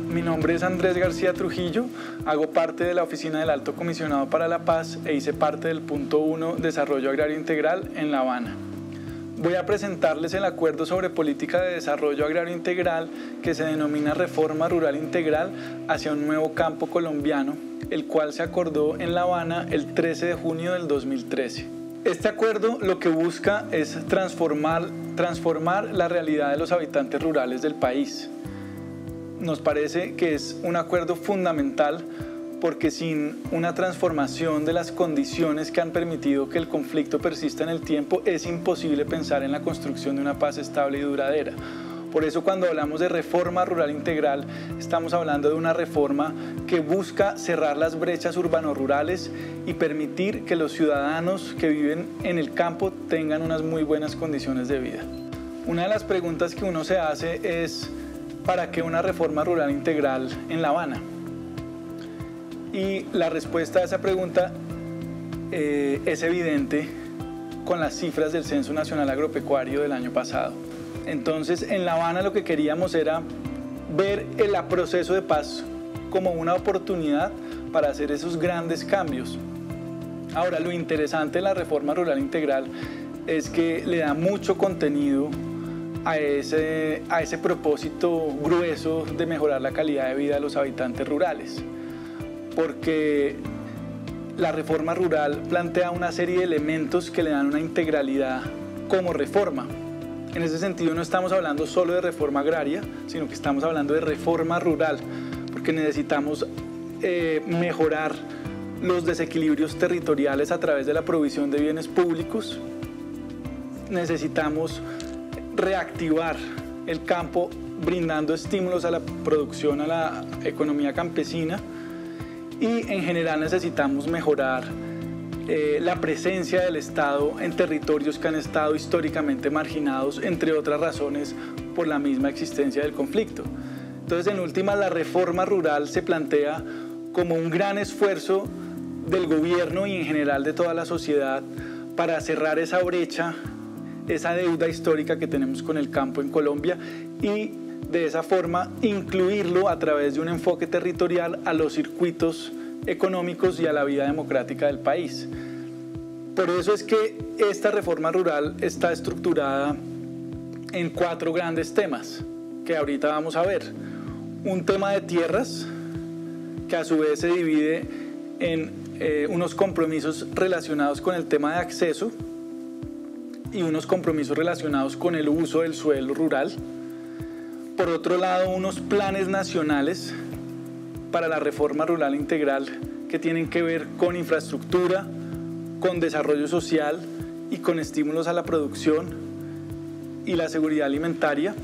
mi nombre es Andrés García Trujillo, hago parte de la Oficina del Alto Comisionado para la Paz e hice parte del Punto 1 Desarrollo Agrario Integral en La Habana. Voy a presentarles el acuerdo sobre política de desarrollo agrario integral que se denomina Reforma Rural Integral hacia un nuevo campo colombiano, el cual se acordó en La Habana el 13 de junio del 2013. Este acuerdo lo que busca es transformar la realidad de los habitantes rurales del país. Nos parece que es un acuerdo fundamental porque sin una transformación de las condiciones que han permitido que el conflicto persista en el tiempo, es imposible pensar en la construcción de una paz estable y duradera. Por eso cuando hablamos de reforma rural integral, estamos hablando de una reforma que busca cerrar las brechas urbano-rurales y permitir que los ciudadanos que viven en el campo tengan unas muy buenas condiciones de vida. Una de las preguntas que uno se hace es ¿para qué una reforma rural integral en La Habana? Y la respuesta a esa pregunta es evidente con las cifras del Censo Nacional Agropecuario del año pasado. Entonces, en La Habana lo que queríamos era ver el proceso de paz como una oportunidad para hacer esos grandes cambios. Ahora, lo interesante de la reforma rural integral es que le da mucho contenido a ese propósito grueso de mejorar la calidad de vida de los habitantes rurales. Porque la reforma rural plantea una serie de elementos que le dan una integralidad como reforma. En ese sentido no estamos hablando solo de reforma agraria, sino que estamos hablando de reforma rural, porque necesitamos mejorar los desequilibrios territoriales a través de la provisión de bienes públicos. Necesitamos reactivar el campo brindando estímulos a la producción, a la economía campesina. Y en general necesitamos mejorar la presencia del Estado en territorios que han estado históricamente marginados, entre otras razones, por la misma existencia del conflicto. Entonces, en última, la reforma rural se plantea como un gran esfuerzo del gobierno y en general de toda la sociedad para cerrar esa brecha, esa deuda histórica que tenemos con el campo en Colombia y de esa forma incluirlo a través de un enfoque territorial a los circuitos económicos y a la vida democrática del país. Por eso es que esta reforma rural está estructurada en 4 grandes temas que ahorita vamos a ver. Un tema de tierras que a su vez se divide en unos compromisos relacionados con el tema de acceso y unos compromisos relacionados con el uso del suelo rural. Por otro lado, unos planes nacionales para la reforma rural integral que tienen que ver con infraestructura, con desarrollo social y con estímulos a la producción y la seguridad alimentaria,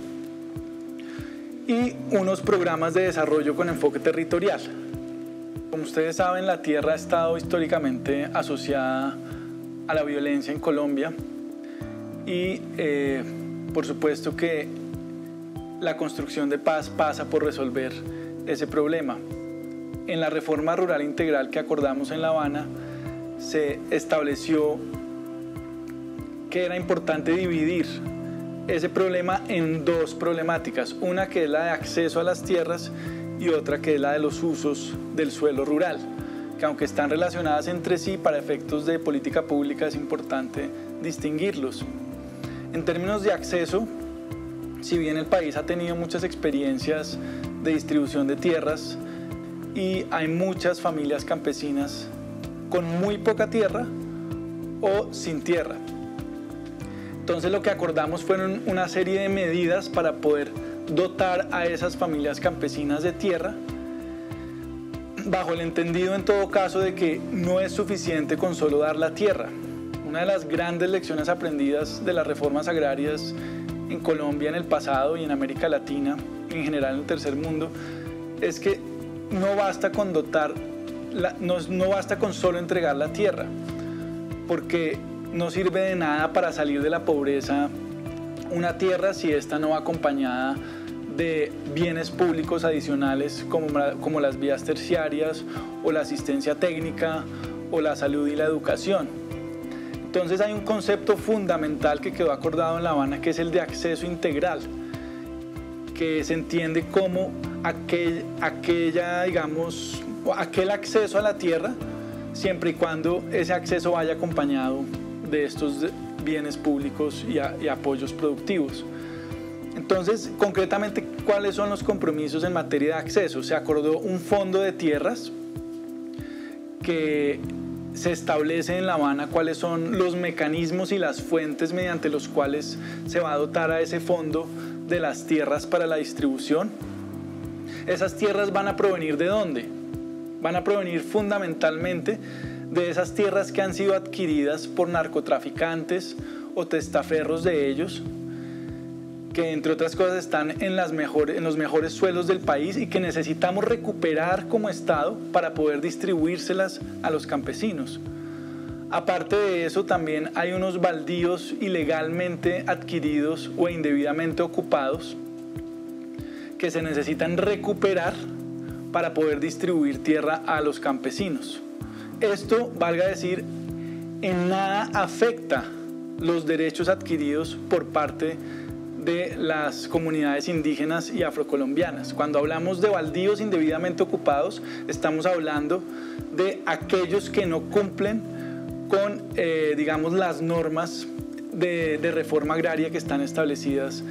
y unos programas de desarrollo con enfoque territorial. Como ustedes saben, la tierra ha estado históricamente asociada a la violencia en Colombia y por supuesto que la construcción de paz pasa por resolver ese problema. En la reforma rural integral que acordamos en La Habana se estableció que era importante dividir ese problema en 2 problemáticas, una que es la de acceso a las tierras y otra que es la de los usos del suelo rural, que aunque están relacionadas entre sí, para efectos de política pública es importante distinguirlos. En términos de acceso, si bien el país ha tenido muchas experiencias de distribución de tierras y hay muchas familias campesinas con muy poca tierra o sin tierra. Entonces lo que acordamos fueron una serie de medidas para poder dotar a esas familias campesinas de tierra, bajo el entendido en todo caso de que no es suficiente con solo dar la tierra. Una de las grandes lecciones aprendidas de las reformas agrarias en Colombia en el pasado y en América Latina, en general en el tercer mundo, es que no basta con no basta con solo entregar la tierra, porque no sirve de nada para salir de la pobreza una tierra si esta no va acompañada de bienes públicos adicionales como las vías terciarias o la asistencia técnica o la salud y la educación. Entonces hay un concepto fundamental que quedó acordado en La Habana, que es el de acceso integral, que se entiende como aquel acceso a la tierra, siempre y cuando ese acceso vaya acompañado de estos bienes públicos y apoyos productivos. Entonces, concretamente, ¿cuáles son los compromisos en materia de acceso? Se acordó un fondo de tierras que se establece en La Habana cuáles son los mecanismos y las fuentes mediante los cuales se va a dotar a ese fondo de las tierras para la distribución. Esas tierras van a provenir ¿de dónde? Van a provenir fundamentalmente de esas tierras que han sido adquiridas por narcotraficantes o testaferros de ellos, que entre otras cosas están en los mejores suelos del país y que necesitamos recuperar como Estado para poder distribuírselas a los campesinos. Aparte de eso, también hay unos baldíos ilegalmente adquiridos o indebidamente ocupados que se necesitan recuperar para poder distribuir tierra a los campesinos. Esto, valga decir, en nada afecta los derechos adquiridos por parte de las comunidades indígenas y afrocolombianas. Cuando hablamos de baldíos indebidamente ocupados, estamos hablando de aquellos que no cumplen con, digamos, las normas de reforma agraria que están establecidas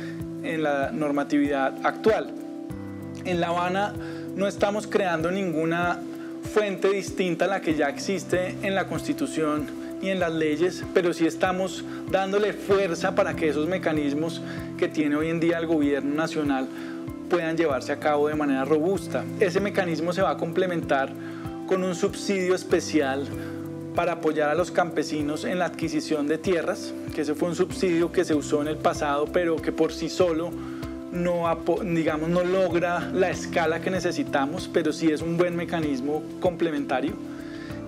en la normatividad actual. En La Habana no estamos creando ninguna fuente distinta a la que ya existe en la Constitución y en las leyes, pero sí estamos dándole fuerza para que esos mecanismos que tiene hoy en día el gobierno nacional puedan llevarse a cabo de manera robusta. Ese mecanismo se va a complementar con un subsidio especial para apoyar a los campesinos en la adquisición de tierras, que ese fue un subsidio que se usó en el pasado, pero que por sí solo no logra la escala que necesitamos, pero sí es un buen mecanismo complementario.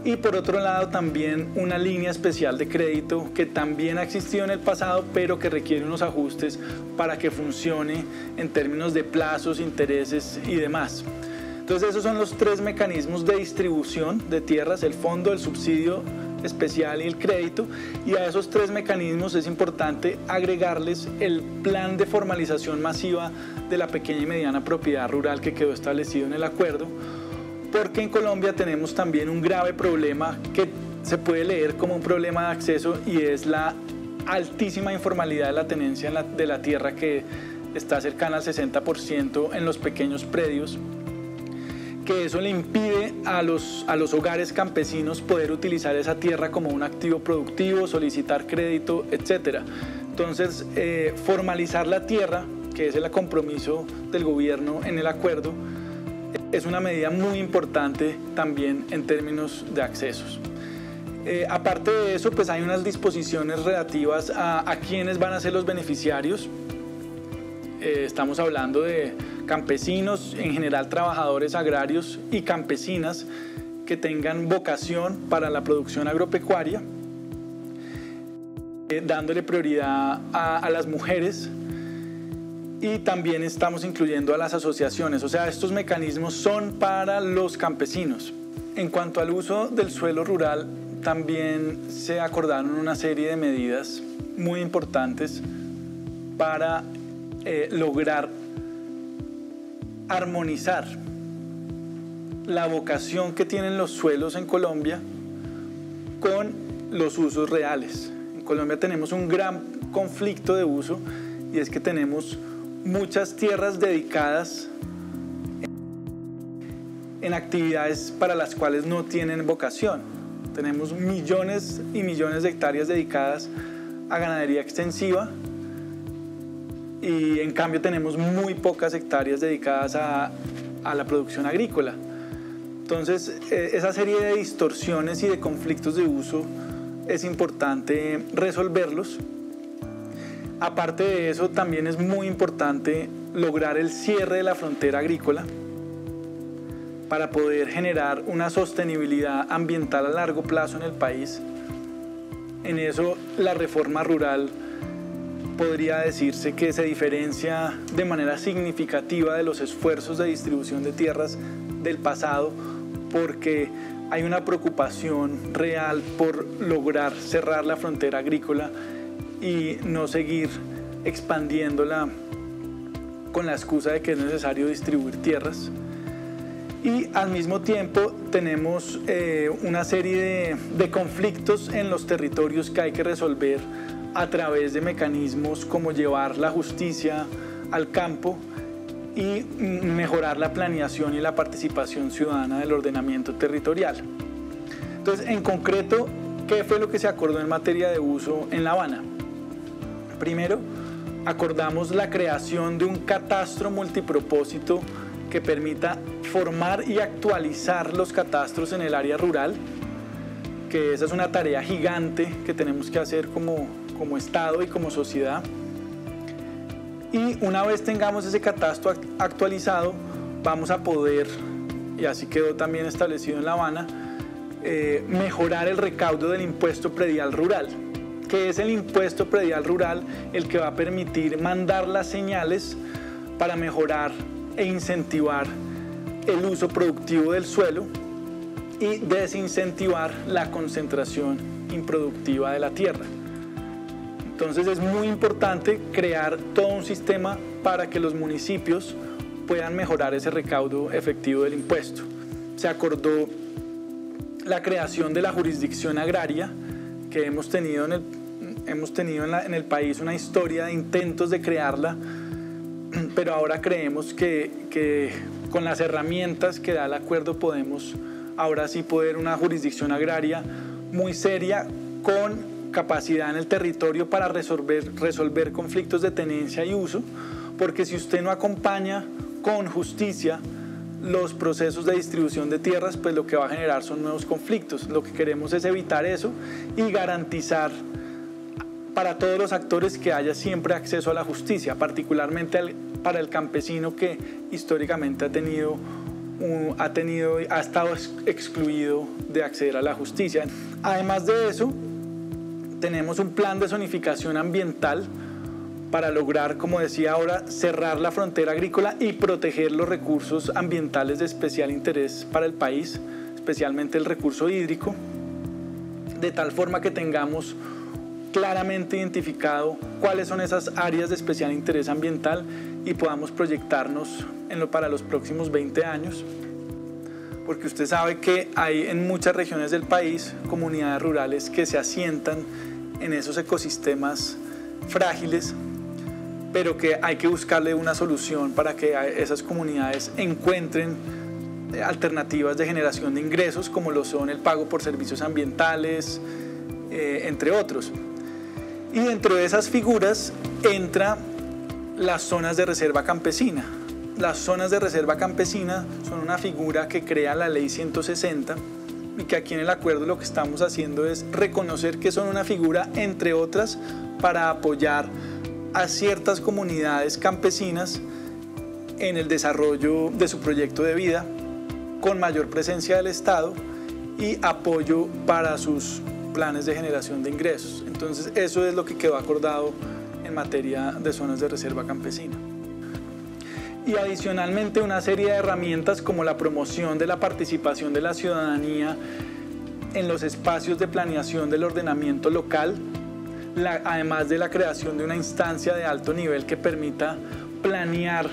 Y por otro lado también una línea especial de crédito que también ha existido en el pasado, pero que requiere unos ajustes para que funcione en términos de plazos, intereses y demás. Entonces esos son los tres mecanismos de distribución de tierras: el fondo, el subsidio especial y el crédito. Y a esos tres mecanismos es importante agregarles el plan de formalización masiva de la pequeña y mediana propiedad rural que quedó establecido en el acuerdo, porque en Colombia tenemos también un grave problema que se puede leer como un problema de acceso, y es la altísima informalidad de la tenencia de la tierra, que está cercana al 60% en los pequeños predios, que eso le impide a los hogares campesinos poder utilizar esa tierra como un activo productivo, solicitar crédito, etc. Entonces, formalizar la tierra, que es el compromiso del gobierno en el acuerdo, es una medida muy importante también en términos de accesos. Aparte de eso, pues hay unas disposiciones relativas a quiénes van a ser los beneficiarios. Estamos hablando de campesinos, en general trabajadores agrarios y campesinas que tengan vocación para la producción agropecuaria, dándole prioridad a las mujeres, y también estamos incluyendo a las asociaciones. O sea, estos mecanismos son para los campesinos. En cuanto al uso del suelo rural, también se acordaron una serie de medidas muy importantes para lograr armonizar la vocación que tienen los suelos en Colombia con los usos reales. En Colombia tenemos un gran conflicto de uso, y es que tenemos muchas tierras dedicadas en actividades para las cuales no tienen vocación. Tenemos millones y millones de hectáreas dedicadas a ganadería extensiva, y en cambio tenemos muy pocas hectáreas dedicadas a la producción agrícola. Entonces, esa serie de distorsiones y de conflictos de uso es importante resolverlos. Aparte de eso, también es muy importante lograr el cierre de la frontera agrícola para poder generar una sostenibilidad ambiental a largo plazo en el país. En eso, la reforma rural podría decirse que se diferencia de manera significativa de los esfuerzos de distribución de tierras del pasado, porque hay una preocupación real por lograr cerrar la frontera agrícola y no seguir expandiéndola con la excusa de que es necesario distribuir tierras. Y al mismo tiempo tenemos una serie de conflictos en los territorios que hay que resolver a través de mecanismos como llevar la justicia al campo y mejorar la planeación y la participación ciudadana del ordenamiento territorial. Entonces, en concreto, ¿qué fue lo que se acordó en materia de uso en La Habana? Primero, acordamos la creación de un catastro multipropósito que permita formar y actualizar los catastros en el área rural, que esa es una tarea gigante que tenemos que hacer como Estado y como sociedad. Y una vez tengamos ese catastro actualizado, vamos a poder, y así quedó también establecido en La Habana, mejorar el recaudo del impuesto predial rural, que es el impuesto predial rural el que va a permitir mandar las señales para mejorar e incentivar el uso productivo del suelo y desincentivar la concentración improductiva de la tierra. Entonces es muy importante crear todo un sistema para que los municipios puedan mejorar ese recaudo efectivo del impuesto. Se acordó la creación de la jurisdicción agraria, que hemos tenido en el país una historia de intentos de crearla, pero ahora creemos que con las herramientas que da el acuerdo podemos ahora sí poder una jurisdicción agraria muy seria con capacidad en el territorio para resolver conflictos de tenencia y uso, porque si usted no acompaña con justicia los procesos de distribución de tierras, pues lo que va a generar son nuevos conflictos. Lo que queremos es evitar eso y garantizar para todos los actores que haya siempre acceso a la justicia, particularmente para el campesino que históricamente ha estado excluido de acceder a la justicia. Además de eso, tenemos un plan de zonificación ambiental para lograr, como decía ahora, cerrar la frontera agrícola y proteger los recursos ambientales de especial interés para el país, especialmente el recurso hídrico, de tal forma que tengamos claramente identificado cuáles son esas áreas de especial interés ambiental y podamos proyectarnos para los próximos 20 años. Porque usted sabe que hay en muchas regiones del país comunidades rurales que se asientan en esos ecosistemas frágiles, pero que hay que buscarle una solución para que esas comunidades encuentren alternativas de generación de ingresos, como lo son el pago por servicios ambientales, entre otros. Y dentro de esas figuras entra las zonas de reserva campesina. Las zonas de reserva campesina son una figura que crea la Ley 160 y que aquí en el acuerdo lo que estamos haciendo es reconocer que son una figura, entre otras, para apoyar a ciertas comunidades campesinas en el desarrollo de su proyecto de vida, con mayor presencia del Estado y apoyo para sus planes de generación de ingresos. Entonces eso es lo que quedó acordado en materia de zonas de reserva campesina. Y adicionalmente una serie de herramientas como la promoción de la participación de la ciudadanía en los espacios de planeación del ordenamiento local, además de la creación de una instancia de alto nivel que permita planear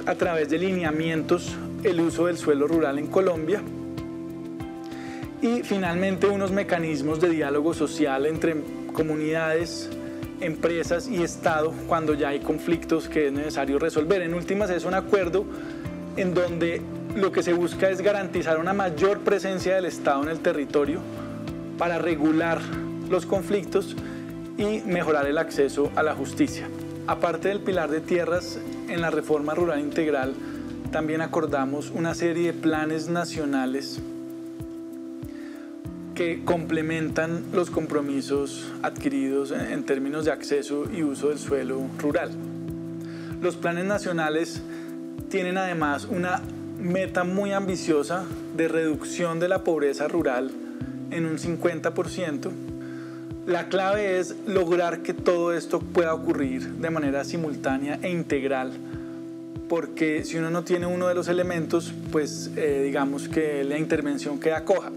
a través de lineamientos el uso del suelo rural en Colombia. Y finalmente unos mecanismos de diálogo social entre comunidades, empresas y Estado cuando ya hay conflictos que es necesario resolver. En últimas es un acuerdo en donde lo que se busca es garantizar una mayor presencia del Estado en el territorio para regular los conflictos y mejorar el acceso a la justicia. Aparte del pilar de tierras, en la reforma rural integral también acordamos una serie de planes nacionales que complementan los compromisos adquiridos en términos de acceso y uso del suelo rural. Los planes nacionales tienen además una meta muy ambiciosa de reducción de la pobreza rural en un 50%. La clave es lograr que todo esto pueda ocurrir de manera simultánea e integral, porque si uno no tiene uno de los elementos, pues digamos que la intervención queda coja.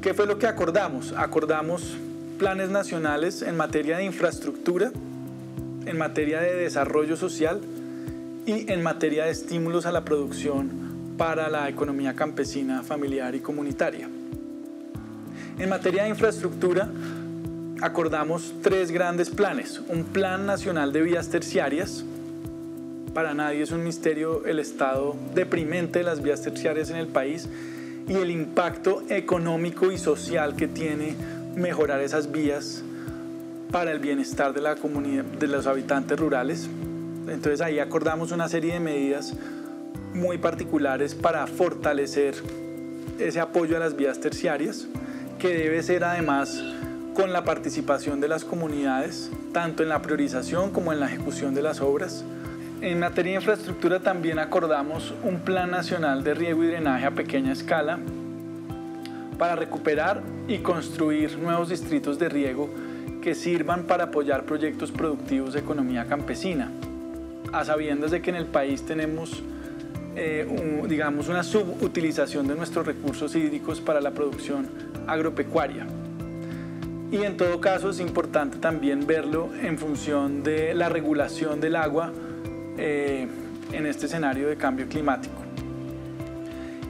¿Qué fue lo que acordamos? Acordamos planes nacionales en materia de infraestructura, en materia de desarrollo social y en materia de estímulos a la producción para la economía campesina, familiar y comunitaria. En materia de infraestructura, acordamos 3 grandes planes. Un plan nacional de vías terciarias. Para nadie es un misterio el estado deprimente de las vías terciarias en el país y el impacto económico y social que tiene mejorar esas vías para el bienestar de la comunidad, de los habitantes rurales. Entonces ahí acordamos una serie de medidas muy particulares para fortalecer ese apoyo a las vías terciarias, que debe ser además con la participación de las comunidades, tanto en la priorización como en la ejecución de las obras. En materia de infraestructura también acordamos un plan nacional de riego y drenaje a pequeña escala para recuperar y construir nuevos distritos de riego que sirvan para apoyar proyectos productivos de economía campesina, a sabiendas de que en el país tenemos una subutilización de nuestros recursos hídricos para la producción agropecuaria. Y en todo caso es importante también verlo en función de la regulación del agua en este escenario de cambio climático.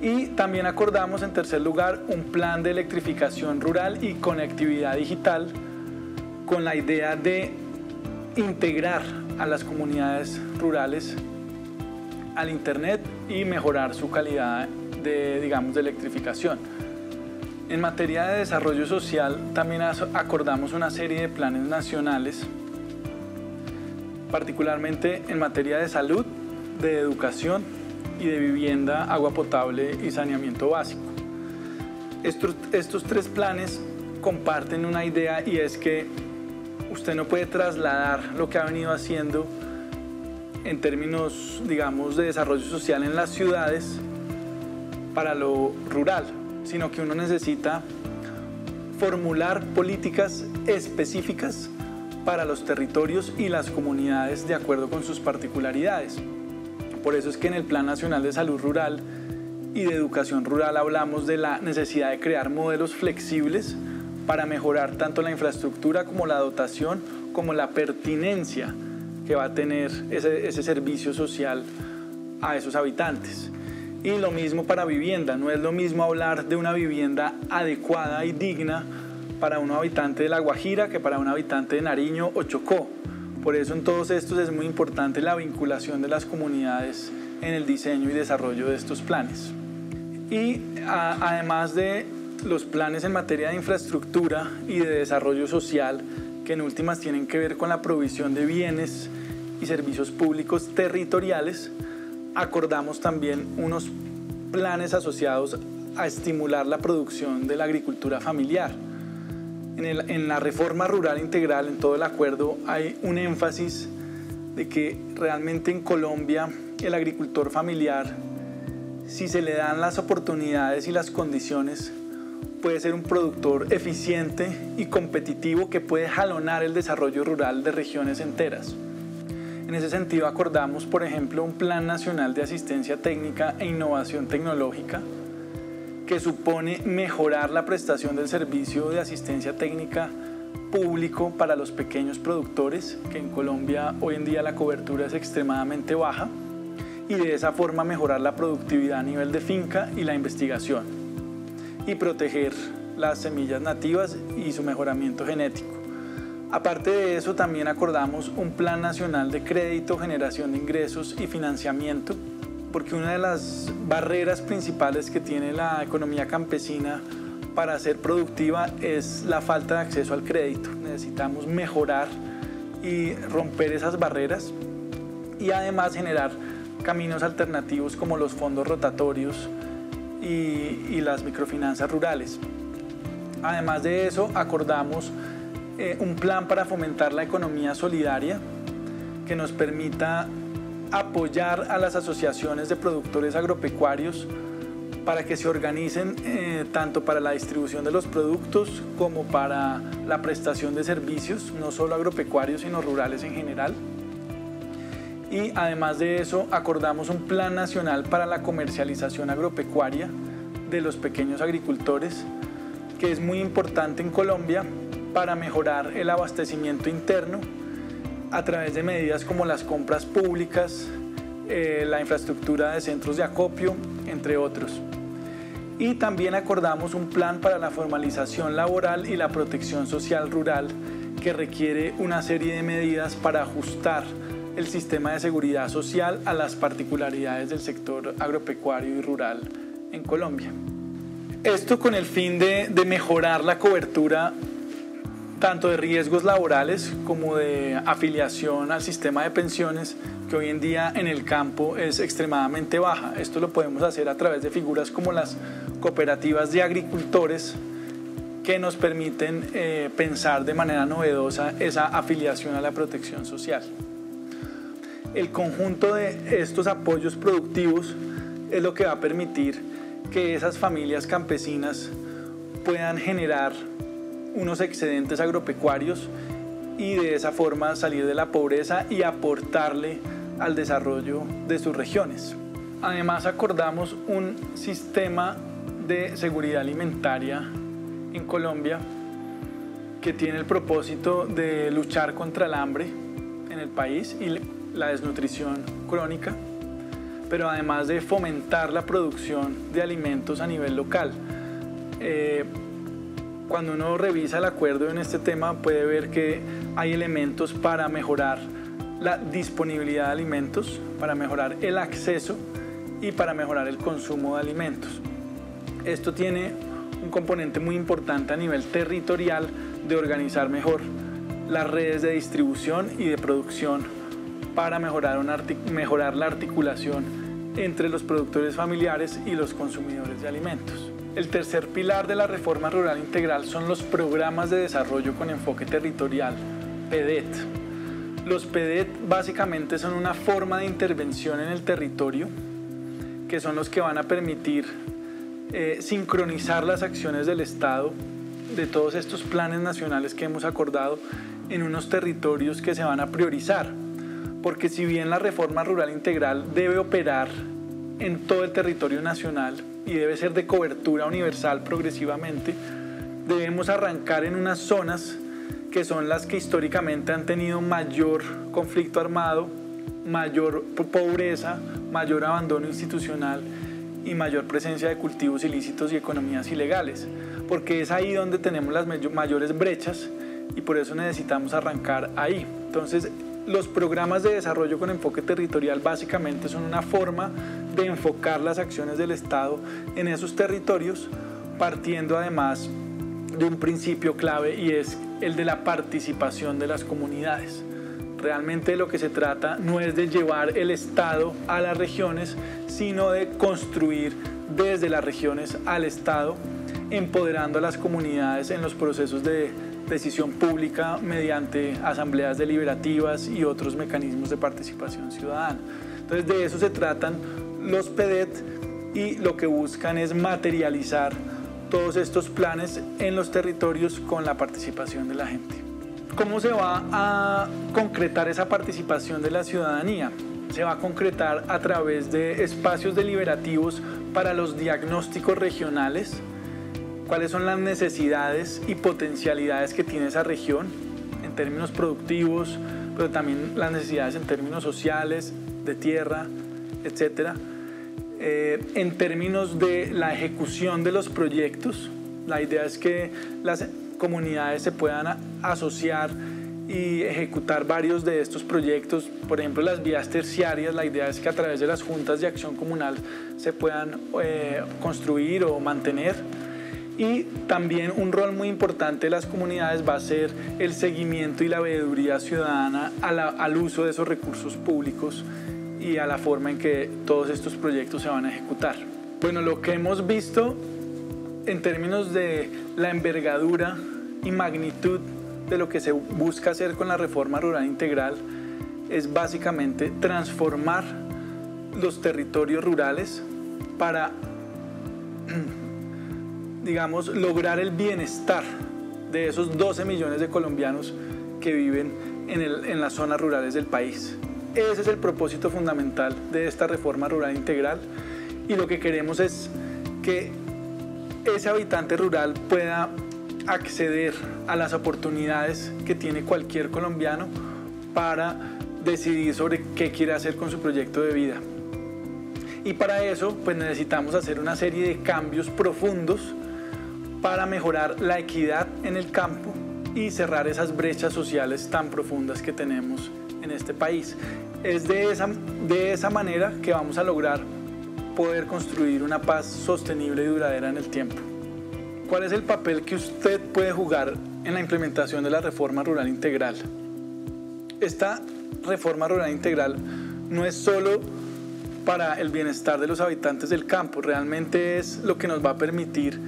Y también acordamos, en tercer lugar, un plan de electrificación rural y conectividad digital con la idea de integrar a las comunidades rurales al Internet y mejorar su calidad de electrificación. En materia de desarrollo social también acordamos una serie de planes nacionales, particularmente en materia de salud, de educación y de vivienda, agua potable y saneamiento básico. Estos 3 planes comparten una idea, y es que usted no puede trasladar lo que ha venido haciendo en términos, de desarrollo social en las ciudades para lo rural, sino que uno necesita formular políticas específicas para los territorios y las comunidades de acuerdo con sus particularidades. Por eso es que en el Plan Nacional de Salud Rural y de Educación Rural hablamos de la necesidad de crear modelos flexibles para mejorar tanto la infraestructura como la dotación, como la pertinencia que va a tener ese servicio social a esos habitantes. Y lo mismo para vivienda, no es lo mismo hablar de una vivienda adecuada y digna para un habitante de La Guajira que para un habitante de Nariño o Chocó. Por eso en todos estos es muy importante la vinculación de las comunidades en el diseño y desarrollo de estos planes. Y además de los planes en materia de infraestructura y de desarrollo social, que en últimas tienen que ver con la provisión de bienes y servicios públicos territoriales, acordamos también unos planes asociados a estimular la producción de la agricultura familiar. En la reforma rural integral, en todo el acuerdo, hay un énfasis de que realmente en Colombia el agricultor familiar, si se le dan las oportunidades y las condiciones, puede ser un productor eficiente y competitivo que puede jalonar el desarrollo rural de regiones enteras. En ese sentido acordamos, por ejemplo, un Plan Nacional de Asistencia Técnica e Innovación Tecnológica que supone mejorar la prestación del servicio de asistencia técnica público para los pequeños productores, que en Colombia hoy en día la cobertura es extremadamente baja, y de esa forma mejorar la productividad a nivel de finca y la investigación, y proteger las semillas nativas y su mejoramiento genético. Aparte de eso, también acordamos un Plan Nacional de Crédito, Generación de Ingresos y Financiamiento, porque una de las barreras principales que tiene la economía campesina para ser productiva es la falta de acceso al crédito. Necesitamos mejorar y romper esas barreras y además generar caminos alternativos como los fondos rotatorios y las microfinanzas rurales. Además de eso, acordamos un plan para fomentar la economía solidaria que nos permita apoyar a las asociaciones de productores agropecuarios para que se organicen tanto para la distribución de los productos como para la prestación de servicios, no solo agropecuarios sino rurales en general. Y además de eso acordamos un plan nacional para la comercialización agropecuaria de los pequeños agricultores, que es muy importante en Colombia para mejorar el abastecimiento interno a través de medidas como las compras públicas, la infraestructura de centros de acopio, entre otros. Y también acordamos un plan para la formalización laboral y la protección social rural que requiere una serie de medidas para ajustar el sistema de seguridad social a las particularidades del sector agropecuario y rural en Colombia. Esto con el fin de mejorar la cobertura tanto de riesgos laborales como de afiliación al sistema de pensiones, que hoy en día en el campo es extremadamente baja. Esto lo podemos hacer a través de figuras como las cooperativas de agricultores, que nos permiten pensar de manera novedosa esa afiliación a la protección social. El conjunto de estos apoyos productivos es lo que va a permitir que esas familias campesinas puedan generar unos excedentes agropecuarios y de esa forma salir de la pobreza y aportarle al desarrollo de sus regiones. Además, acordamos un sistema de seguridad alimentaria en Colombia que tiene el propósito de luchar contra el hambre en el país y la desnutrición crónica, pero además de fomentar la producción de alimentos a nivel local. Cuando uno revisa el acuerdo en este tema puede ver que hay elementos para mejorar la disponibilidad de alimentos, para mejorar el acceso y para mejorar el consumo de alimentos. Esto tiene un componente muy importante a nivel territorial de organizar mejor las redes de distribución y de producción para mejorar la articulación entre los productores familiares y los consumidores de alimentos. El tercer pilar de la reforma rural integral son los programas de desarrollo con enfoque territorial, PEDET. Los PEDET básicamente son una forma de intervención en el territorio que son los que van a permitir sincronizar las acciones del Estado de todos estos planes nacionales que hemos acordado en unos territorios que se van a priorizar. Porque si bien la reforma rural integral debe operar en todo el territorio nacional y debe ser de cobertura universal progresivamente, debemos arrancar en unas zonas que son las que históricamente han tenido mayor conflicto armado, mayor pobreza, mayor abandono institucional y mayor presencia de cultivos ilícitos y economías ilegales, porque es ahí donde tenemos las mayores brechas y por eso necesitamos arrancar ahí. Entonces, los programas de desarrollo con enfoque territorial básicamente son una forma de enfocar las acciones del Estado en esos territorios, partiendo además de un principio clave y es el de la participación de las comunidades. Realmente de lo que se trata no es de llevar el Estado a las regiones, sino de construir desde las regiones al Estado, empoderando a las comunidades en los procesos de decisión pública mediante asambleas deliberativas y otros mecanismos de participación ciudadana. Entonces de eso se tratan los PEDET y lo que buscan es materializar todos estos planes en los territorios con la participación de la gente. ¿Cómo se va a concretar esa participación de la ciudadanía? Se va a concretar a través de espacios deliberativos para los diagnósticos regionales, cuáles son las necesidades y potencialidades que tiene esa región en términos productivos, pero también las necesidades en términos sociales, de tierra, etc. En términos de la ejecución de los proyectos, la idea es que las comunidades se puedan asociar y ejecutar varios de estos proyectos. Por ejemplo, las vías terciarias, la idea es que a través de las juntas de acción comunal se puedan construir o mantener. Y también un rol muy importante de las comunidades va a ser el seguimiento y la veeduría ciudadana al uso de esos recursos públicos y a la forma en que todos estos proyectos se van a ejecutar. Bueno, lo que hemos visto en términos de la envergadura y magnitud de lo que se busca hacer con la reforma rural integral es básicamente transformar los territorios rurales para, digamos, lograr el bienestar de esos 12 millones de colombianos que viven en las zonas rurales del país. Ese es el propósito fundamental de esta reforma rural integral y lo que queremos es que ese habitante rural pueda acceder a las oportunidades que tiene cualquier colombiano para decidir sobre qué quiere hacer con su proyecto de vida. Y para eso pues necesitamos hacer una serie de cambios profundos para mejorar la equidad en el campo y cerrar esas brechas sociales tan profundas que tenemos en este país. Es de esa manera que vamos a lograr poder construir una paz sostenible y duradera en el tiempo. ¿Cuál es el papel que usted puede jugar en la implementación de la reforma rural integral? Esta reforma rural integral no es solo para el bienestar de los habitantes del campo, realmente es lo que nos va a permitir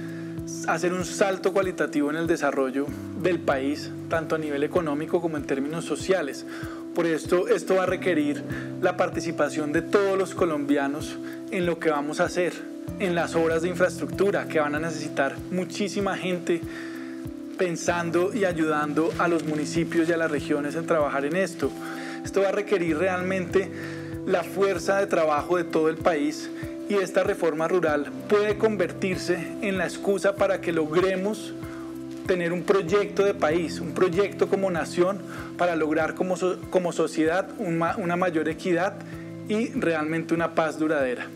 hacer un salto cualitativo en el desarrollo del país, tanto a nivel económico como en términos sociales. Por esto va a requerir la participación de todos los colombianos en lo que vamos a hacer, en las obras de infraestructura, que van a necesitar muchísima gente pensando y ayudando a los municipios y a las regiones en trabajar en esto. Esto va a requerir realmente la fuerza de trabajo de todo el país, y esta reforma rural puede convertirse en la excusa para que logremos tener un proyecto de país, un proyecto como nación para lograr como sociedad una mayor equidad y realmente una paz duradera.